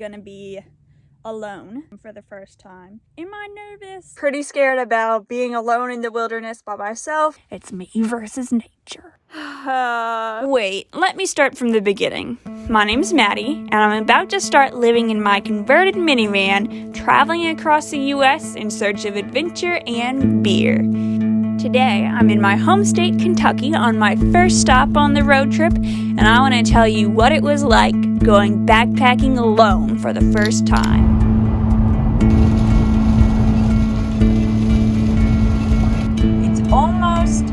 Gonna be alone for the first time. Am I nervous? Pretty scared about being alone in the wilderness by myself. It's me versus nature. Wait, let me start from the beginning. My name's Maddie, and I'm about to start living in my converted minivan, traveling across the US in search of adventure and beer. Today, I'm in my home state, Kentucky, on my first stop on the road trip, and I want to tell you what it was like going backpacking alone for the first time. It's almost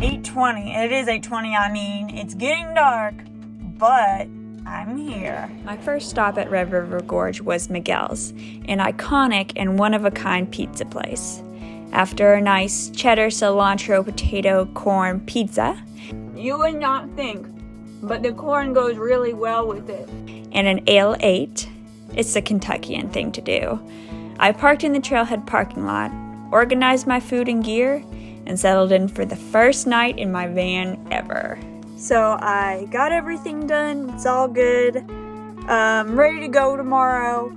8:20. It is 8:20, I mean. It's getting dark, but I'm here. My first stop at Red River Gorge was Miguel's, an iconic and one-of-a-kind pizza place. After a nice cheddar, cilantro, potato, corn pizza, you would not think, but the corn goes really well with it, and an ale 8, it's the Kentuckian thing to do. I parked in the Trailhead parking lot, organized my food and gear, and settled in for the first night in my van ever. So I got everything done, it's all good, ready to go tomorrow.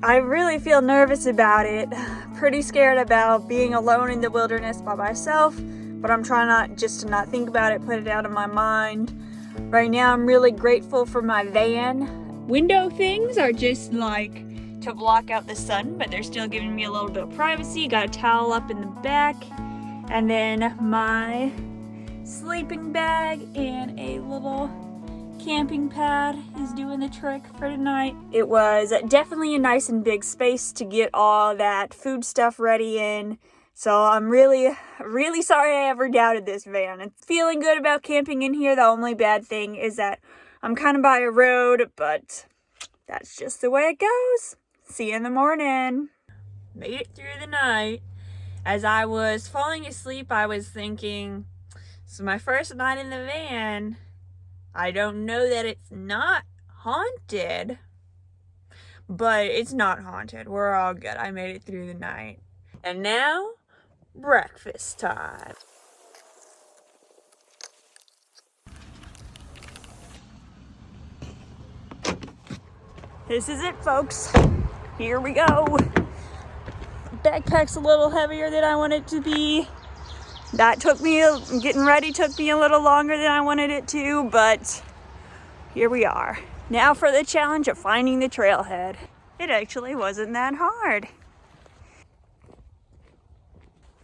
I really feel nervous about it, pretty scared about being alone in the wilderness by myself, but I'm trying to not think about it, put it out of my mind. Right now I'm really grateful for my van. Window things are just like to block out the sun, but they're still giving me a little bit of privacy. Got a towel up in the back, and then my sleeping bag and a little camping pad is doing the trick for tonight. It was definitely a nice and big space to get all that food stuff ready in. So I'm really sorry I ever doubted this van. I'm feeling good about camping in here. The only bad thing is that I'm kind of by a road, but that's just the way it goes. See you in the morning. Made it through the night. As I was falling asleep, I was thinking, so my first night in the van, I don't know that it's not haunted, but it's not haunted. We're all good. I made it through the night. And now, breakfast time. This is it, folks. Here we go. Backpack's a little heavier than I want it to be. Getting ready took me a little longer than I wanted it to, but here we are. Now for the challenge of finding the trailhead. It actually wasn't that hard.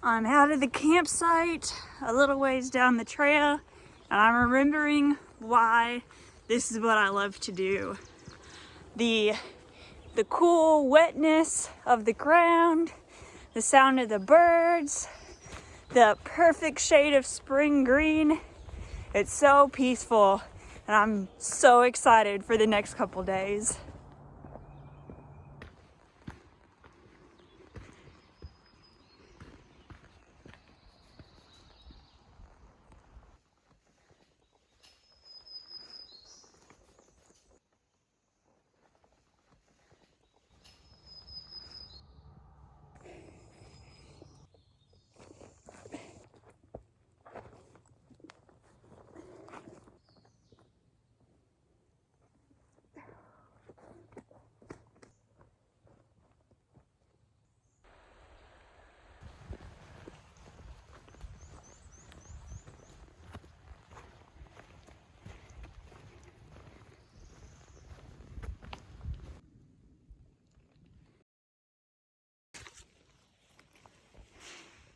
I'm out of the campsite, a little ways down the trail, and I'm remembering why this is what I love to do. The cool wetness of the ground, the sound of the birds, the perfect shade of spring green. It's so peaceful, and I'm so excited for the next couple days.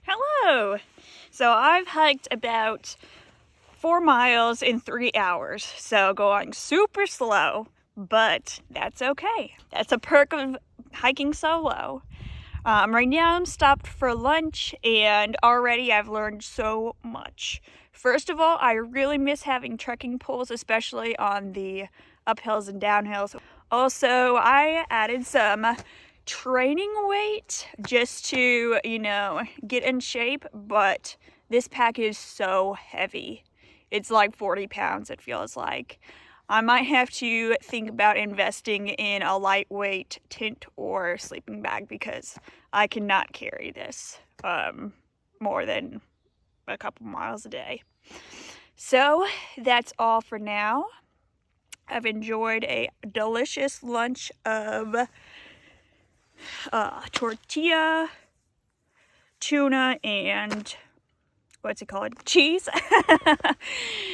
Hello! So I've hiked about 4 miles in 3 hours, so going super slow, but that's okay. That's a perk of hiking solo. Right now I'm stopped for lunch, and already I've learned so much. First of all, I really miss having trekking poles, especially on the uphills and downhills. Also, I added some training weight just to, get in shape, but this pack is so heavy. It's like 40 pounds, it feels like. I might have to think about investing in a lightweight tent or sleeping bag because I cannot carry this more than a couple miles a day. So that's all for now. I've enjoyed a delicious lunch of tortilla, tuna, and what's it called? Cheese.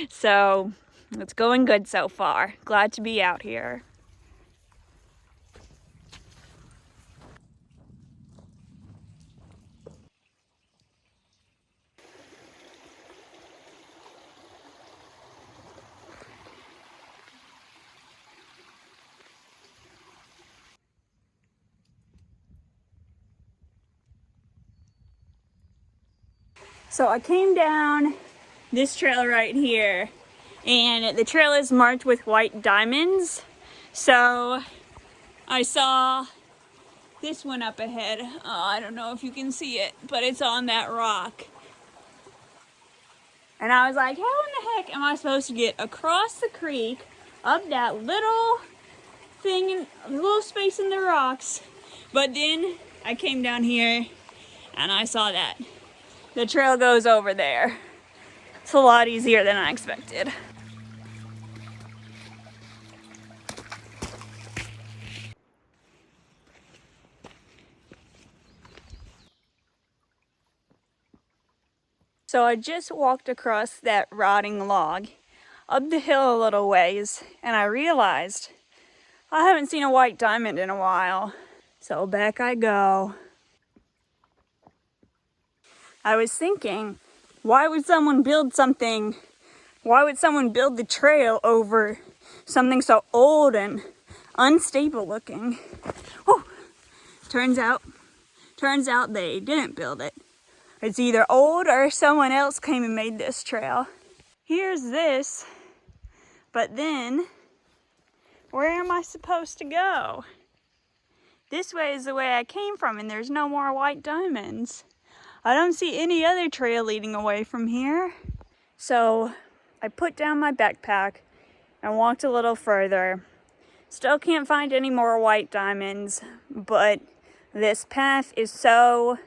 So it's going good so far. Glad to be out here. So I came down this trail right here, and the trail is marked with white diamonds. So I saw this one up ahead. Oh, I don't know if you can see it, but it's on that rock. And I was like, how in the heck am I supposed to get across the creek up that little thing, little space in the rocks? But then I came down here and I saw that the trail goes over there. It's a lot easier than I expected. So I just walked across that rotting log up the hill a little ways, and I realized I haven't seen a white diamond in a while. So back I go. I was thinking, why would someone build the trail over something so old and unstable looking? Oh, turns out they didn't build it. It's either old or someone else came and made this trail. Here's this, but then where am I supposed to go? This way is the way I came from, and there's no more white diamonds. I don't see any other trail leading away from here. So I put down my backpack and walked a little further. Still can't find any more white diamonds, but this path is so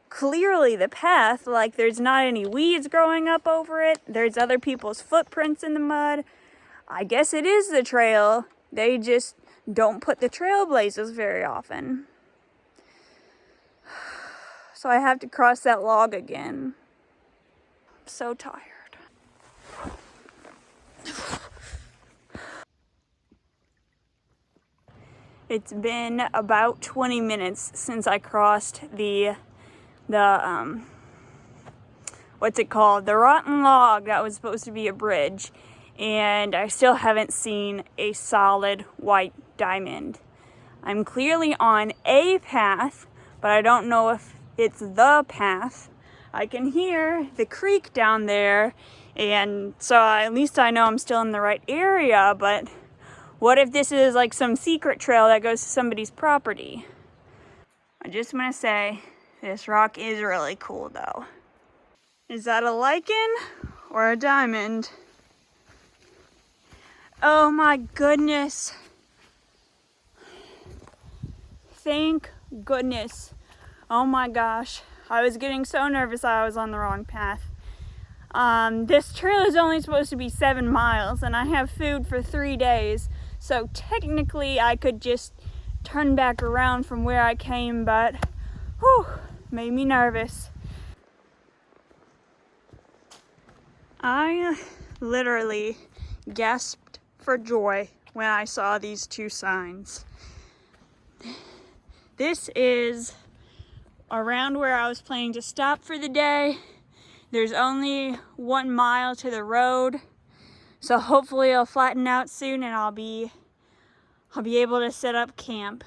clearly the path, like there's not any weeds growing up over it. There's other people's footprints in the mud. I guess it is the trail. They just don't put the trailblazers very often. So I have to cross that log again. I'm so tired. It's been about 20 minutes since I crossed the what's it called? The rotten log that was supposed to be a bridge. And I still haven't seen a solid white diamond. I'm clearly on a path, but I don't know if it's the path. I can hear the creek down there, and so at least I know I'm still in the right area, but what if this is like some secret trail that goes to somebody's property? I just want to say, this rock is really cool though. Is that a lichen or a diamond? Oh my goodness. Thank goodness. Oh my gosh. I was getting so nervous I was on the wrong path. This trail is only supposed to be 7 miles, and I have food for 3 days. So technically I could just turn back around from where I came, but whew, made me nervous. I literally gasped for joy when I saw these two signs. This is around where I was planning to stop for the day. There's only 1 mile to the road, so hopefully it'll flatten out soon and I'll be able to set up camp.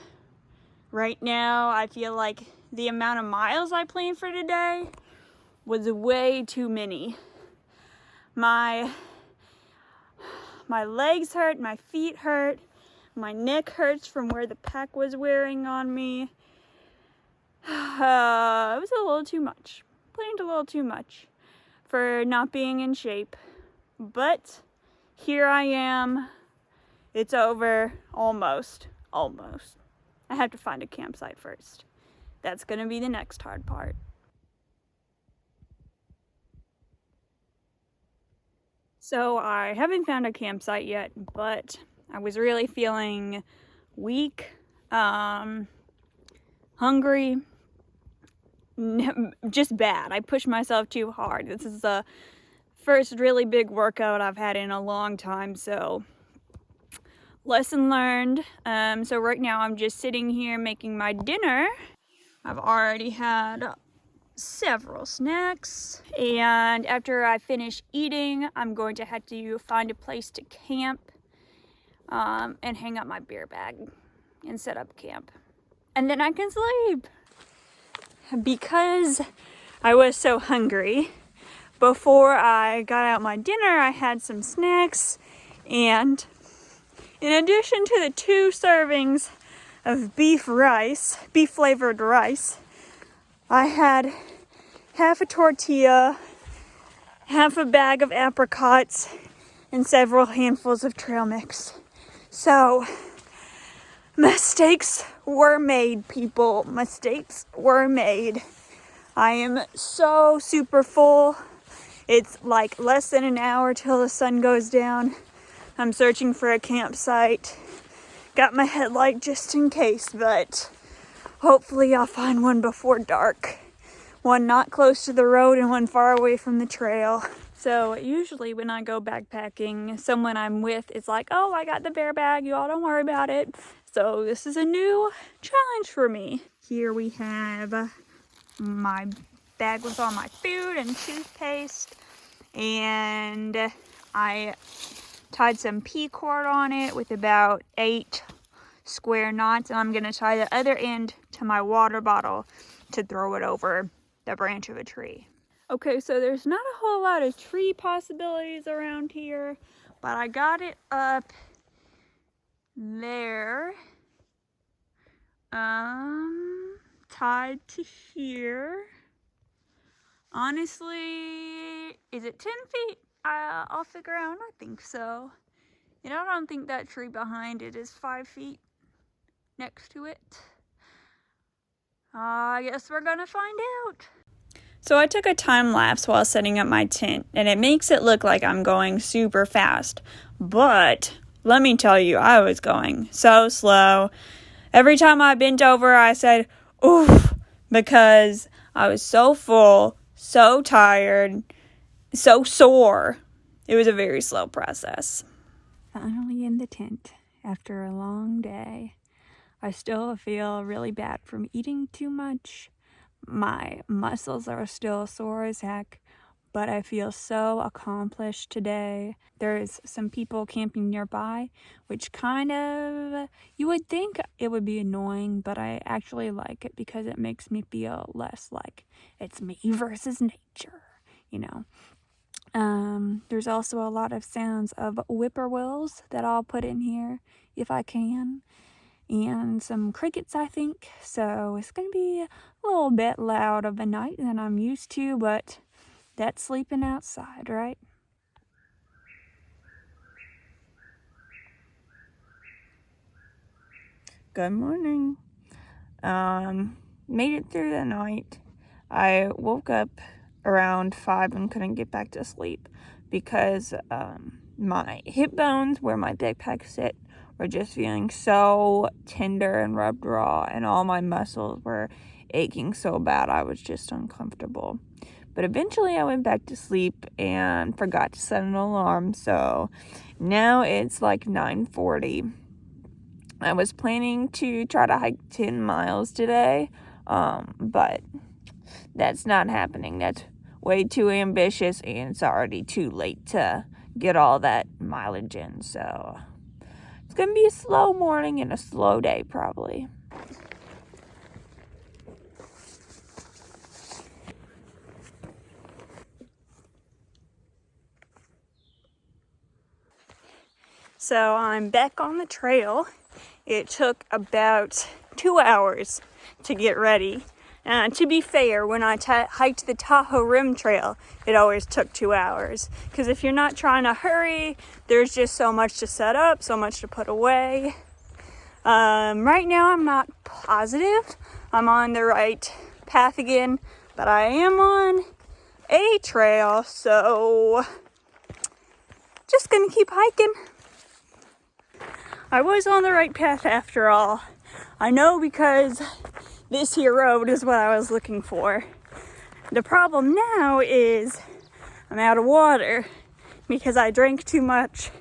Right now I feel like the amount of miles I planned for today was way too many. My legs hurt, my feet hurt, my neck hurts from where the pack was wearing on me. It was a little too much. Planned a little too much for not being in shape. But here I am. It's over. Almost. I have to find a campsite first. That's gonna be the next hard part. So I haven't found a campsite yet, but I was really feeling weak, hungry, just bad. I pushed myself too hard. This is the first really big workout I've had in a long time, so lesson learned. So right now I'm just sitting here making my dinner. I've already had several snacks, and after I finish eating, I'm going to have to find a place to camp and hang up my beer bag and set up camp, and then I can sleep. Because I was so hungry, before I got out my dinner, I had some snacks, and in addition to the 2 servings of beef flavored rice, I had half a tortilla, half a bag of apricots, and several handfuls of trail mix. So, mistakes were made, people. Mistakes were made. I am so super full. It's like less than an hour till the sun goes down. I'm searching for a campsite. Got my headlight just in case, but hopefully I'll find one before dark. One not close to the road and one far away from the trail. So usually when I go backpacking, someone I'm with is like, oh, I got the bear bag, you all don't worry about it. So this is a new challenge for me. Here we have my bag with all my food and toothpaste, and I tied some pea cord on it with about 8 square knots, and I'm going to tie the other end to my water bottle to throw it over the branch of a tree. Okay, so there's not a whole lot of tree possibilities around here, but I got it up there, tied to here. Honestly, is it 10 feet? I'll figure out. I think so. And I don't think that tree behind it is 5 feet next to it. I guess we're gonna find out. So I took a time lapse while setting up my tent, and it makes it look like I'm going super fast. But let me tell you, I was going so slow. Every time I bent over, I said, oof, because I was so full, so tired, so sore. It was a very slow process. Finally in the tent after a long day. I still feel really bad from eating too much. My muscles are still sore as heck, but I feel so accomplished today. There's some people camping nearby, which kind of, you would think it would be annoying, but I actually like it because it makes me feel less like it's me versus nature, you know. There's also a lot of sounds of whippoorwills that I'll put in here if I can. And some crickets, I think. So it's going to be a little bit loud of a night than I'm used to, but that's sleeping outside, right? Good morning. Made it through the night. I woke up around 5 and couldn't get back to sleep because my hip bones, where my backpack sit, were just feeling so tender and rubbed raw, and all my muscles were aching so bad I was just uncomfortable. But eventually I went back to sleep and forgot to set an alarm, so now it's like 9:40. I was planning to try to hike 10 miles today, but that's not happening. That's way too ambitious, and it's already too late to get all that mileage in, so it's going to be a slow morning and a slow day, probably. So I'm back on the trail. It took about 2 hours to get ready. To be fair, when I hiked the Tahoe Rim Trail, it always took 2 hours. Because if you're not trying to hurry, there's just so much to set up, so much to put away. Right now, I'm not positive I'm on the right path again, but I am on a trail, so just gonna keep hiking. I was on the right path after all. I know, because this here road is what I was looking for. The problem now is I'm out of water because I drank too much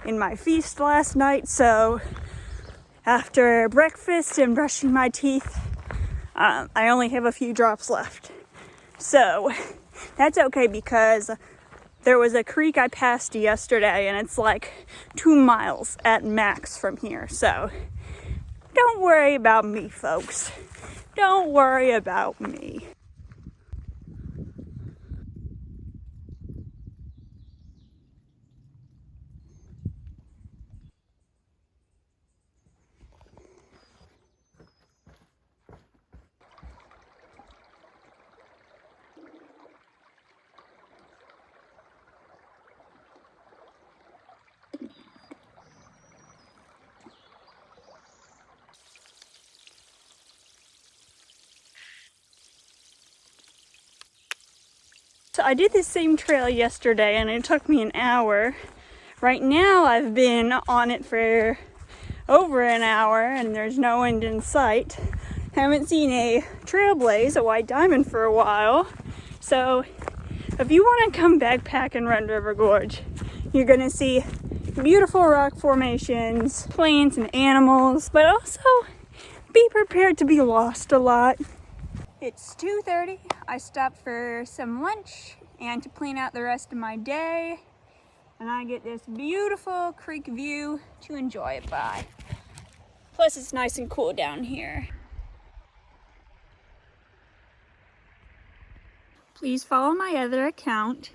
in my feast last night. So after breakfast and brushing my teeth, I only have a few drops left. So that's okay, because there was a creek I passed yesterday and it's like 2 miles at max from here. So don't worry about me, folks. Don't worry about me. So I did this same trail yesterday and it took me an hour. Right now I've been on it for over an hour and there's no end in sight. Haven't seen a trailblaze, a white diamond, for a while. So if you want to come backpacking Red River Gorge, you're going to see beautiful rock formations, plants and animals, but also be prepared to be lost a lot. It's 2:30. I stopped for some lunch and to plan out the rest of my day. And I get this beautiful creek view to enjoy it by. Plus it's nice and cool down here. Please follow my other account,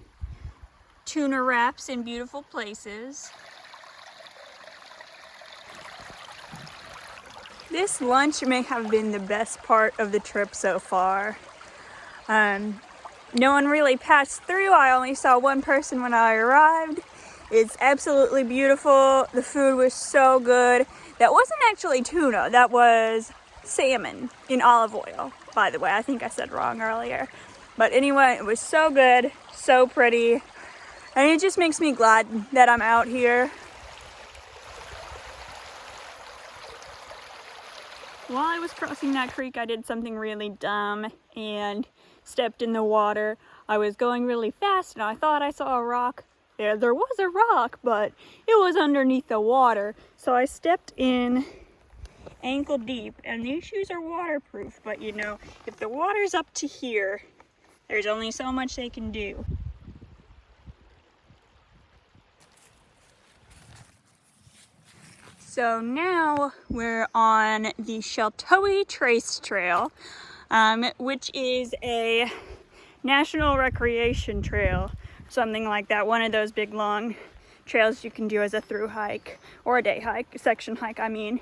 Tuna Wraps in Beautiful Places. This lunch may have been the best part of the trip so far. No one really passed through. I only saw one person when I arrived. It's absolutely beautiful. The food was so good. That wasn't actually tuna, that was salmon in olive oil, by the way. I think I said wrong earlier. But anyway, it was so good, so pretty. And it just makes me glad that I'm out here. While I was crossing that creek, I did something really dumb and stepped in the water. I was going really fast and I thought I saw a rock. Yeah, there was a rock, but it was underneath the water. So I stepped in ankle deep, and these shoes are waterproof, but you know, if the water's up to here, there's only so much they can do. So now we're on the Sheltoe Trace Trail, which is a national recreation trail, something like that. One of those big long trails you can do as a through hike or a day hike, section hike, I mean.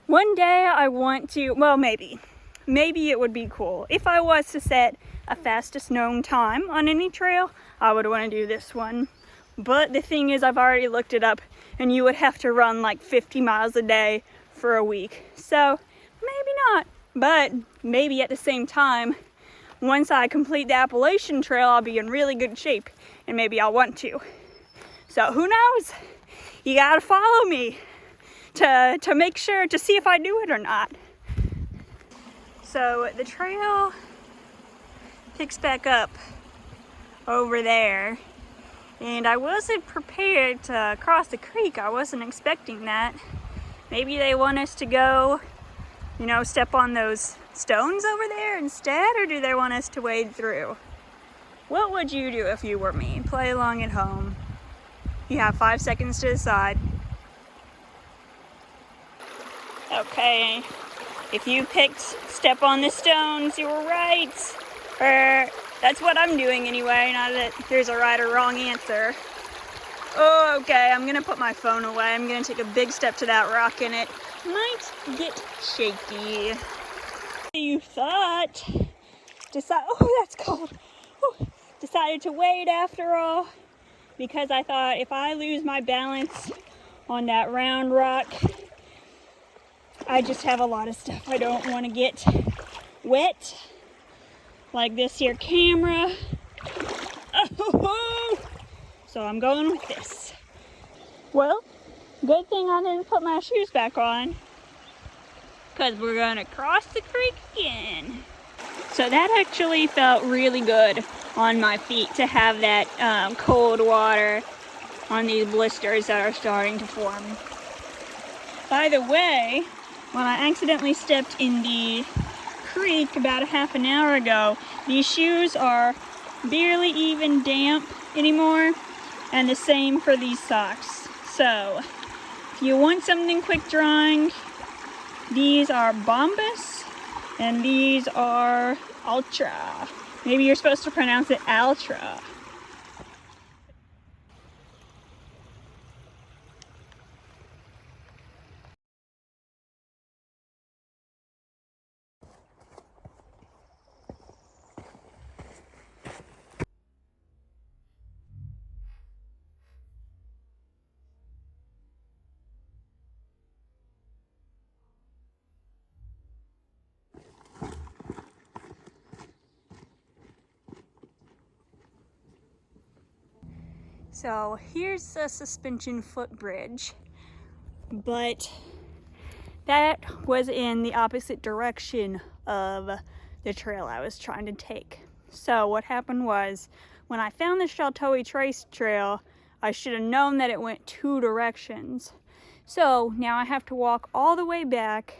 One day I want to, well, maybe it would be cool. If I was to set a fastest known time on any trail, I would want to do this one. But the thing is, I've already looked it up, and you would have to run like 50 miles a day for a week. So maybe not, but maybe at the same time, once I complete the Appalachian Trail, I'll be in really good shape, and maybe I'll want to. So who knows? You gotta follow me to make sure to see if I do it or not. So the trail picks back up over there. And I wasn't prepared to cross the creek. I wasn't expecting that. Maybe they want us to go, you know, step on those stones over there instead, or do they want us to wade through? What would you do if you were me? Play along at home. You have 5 seconds to decide. Okay, if you picked step on the stones, you were right. That's what I'm doing anyway, not that there's a right or wrong answer. Oh, okay, I'm gonna put my phone away. I'm gonna take a big step to that rock and it might get shaky. You thought, oh, that's cold. Whew. Decided to wade after all, because I thought if I lose my balance on that round rock, I just have a lot of stuff I don't want to get wet. Like this here camera. Oh, so I'm going with this. Well, good thing I didn't put my shoes back on, because we're gonna cross the creek again. So that actually felt really good on my feet to have that cold water on these blisters that are starting to form. By the way, when I accidentally stepped in the creek about a half an hour ago, these shoes are barely even damp anymore, and the same for these socks. So if you want something quick drying, these are Bombas and these are Ultra. Maybe you're supposed to pronounce it Ultra. So here's the suspension footbridge, but that was in the opposite direction of the trail I was trying to take. So what happened was, when I found the Sheltoe Trace Trail, I should have known that it went 2 directions. So now I have to walk all the way back.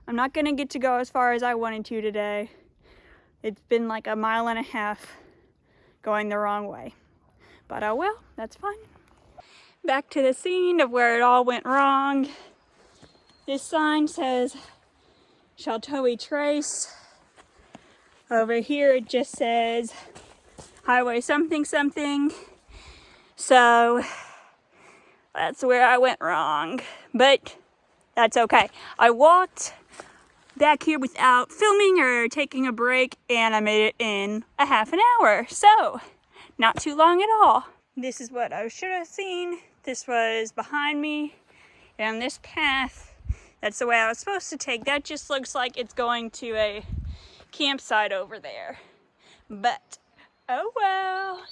I'm not gonna get to go as far as I wanted to today. It's been like a mile and a half going the wrong way. But oh well, that's fine. Back to the scene of where it all went wrong. This sign says Sheltoe Trace. Over here it just says highway something something. So that's where I went wrong. But that's okay. I walked back here without filming or taking a break, and I made it in a half an hour. So not too long at all. This is what I should have seen. This was behind me, and this path, that's the way I was supposed to take. That just looks like it's going to a campsite over there. But, oh well.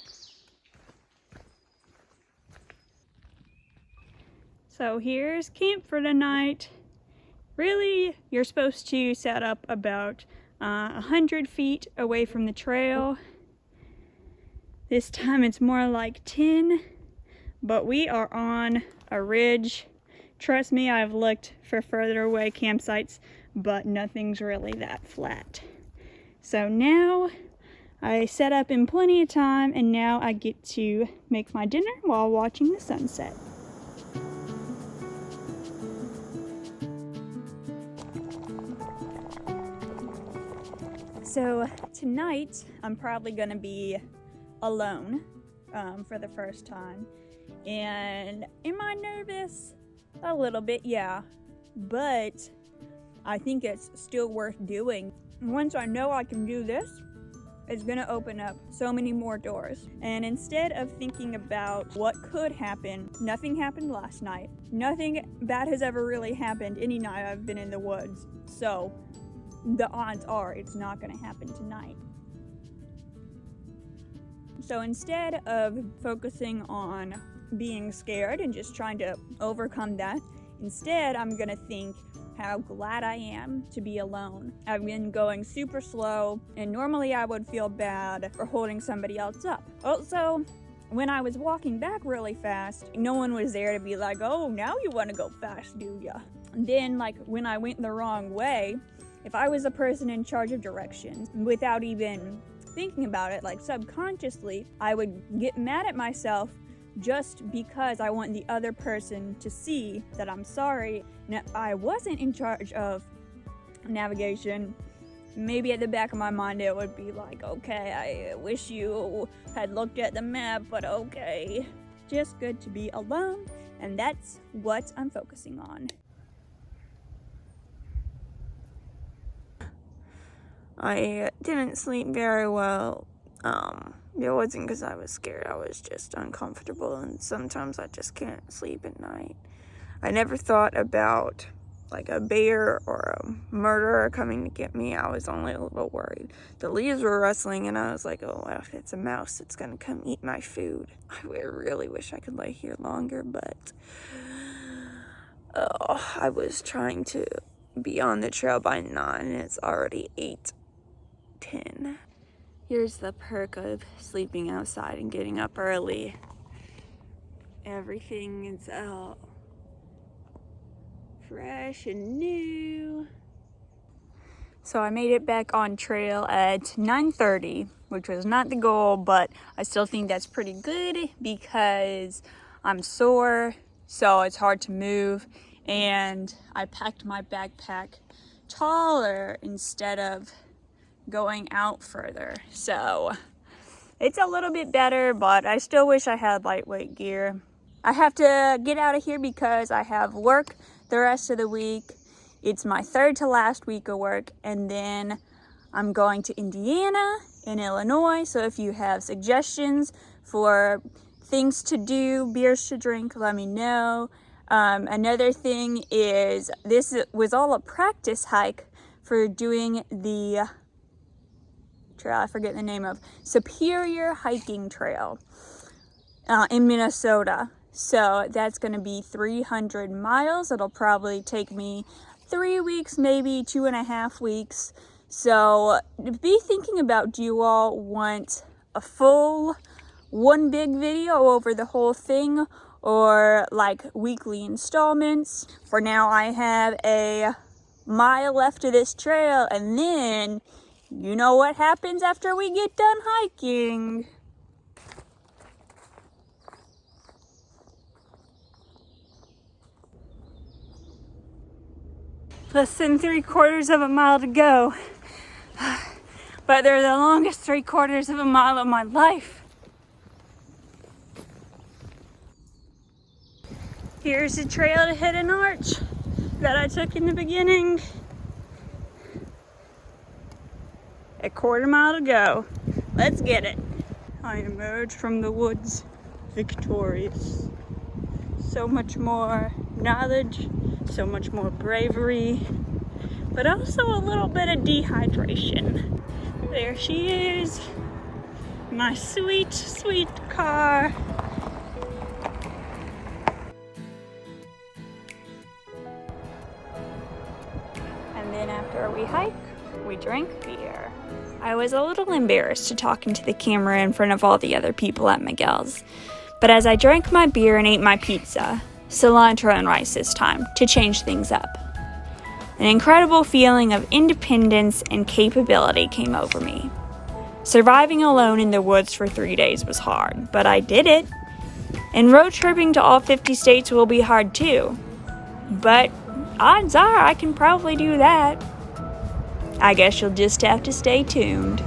So here's camp for the night. Really, you're supposed to set up about 100 feet away from the trail. This time it's more like 10, but we are on a ridge. Trust me, I've looked for further away campsites, but nothing's really that flat. So now I set up in plenty of time, and now I get to make my dinner while watching the sunset. So tonight I'm probably gonna be alone for the first time. And am I nervous? A little bit, yeah. But I think it's still worth doing. Once I know I can do this, it's gonna open up so many more doors. And instead of thinking about what could happen, nothing happened last night. Nothing bad has ever really happened any night I've been in the woods. So the odds are it's not gonna happen tonight. So instead of focusing on being scared and just trying to overcome that, instead I'm gonna think how glad I am to be alone. I've been going super slow, and normally I would feel bad for holding somebody else up. Also, when I was walking back really fast, no one was there to be like, oh, now you want to go fast, do ya? And then, like, when I went the wrong way, if I was a person in charge of directions, without even thinking about it, like subconsciously, I would get mad at myself just because I want the other person to see that I'm sorry. And if I wasn't in charge of navigation, maybe at the back of my mind it would be like, okay, I wish you had looked at the map, but okay. Just good to be alone, and that's what I'm focusing on. I didn't sleep very well. It wasn't because I was scared. I was just uncomfortable, and sometimes I just can't sleep at night. I never thought about like a bear or a murderer coming to get me, I was only a little worried. The leaves were rustling and I was like, oh, well, if it's a mouse, it's gonna come eat my food. I really wish I could lay here longer, but I was trying to be on the trail by 9 and it's already 8:10. Here's the perk of sleeping outside and getting up early. Everything is out fresh and new. So I made it back on trail at 9:30, which was not the goal, but I still think that's pretty good because I'm sore, so it's hard to move, and I packed my backpack taller instead of going out further. So it's a little bit better, but I still wish I had lightweight gear. I have to get out of here because I have work the rest of the week. It's my third to last week of work, and then I'm going to Indiana and Illinois. So if you have suggestions for things to do, beers to drink, let me know. Another thing is, this was all a practice hike for doing the trail I forget the name of, Superior Hiking Trail in Minnesota. So that's going to be 300 miles. It'll probably take me 3 weeks, maybe 2.5 weeks. So be thinking about, do you all want a full one big video over the whole thing, or like weekly installments? For now, I have a mile left of this trail, and then you know what happens after we get done hiking. Less than 3/4 of a mile to go. But they're the longest 3/4 of a mile of my life. Here's the trail to hit an arch that I took in the beginning. 1/4 mile to go. Let's get it. I emerge from the woods victorious. So much more knowledge, so much more bravery, but also a little bit of dehydration. There she is, my sweet, sweet car. And then after we hike, we drink beer. I was a little embarrassed to talk into the camera in front of all the other people at Miguel's, but as I drank my beer and ate my pizza, cilantro and rice this time, to change things up, an incredible feeling of independence and capability came over me. Surviving alone in the woods for 3 days was hard, but I did it. And road tripping to all 50 states will be hard too, but odds are I can probably do that. I guess you'll just have to stay tuned.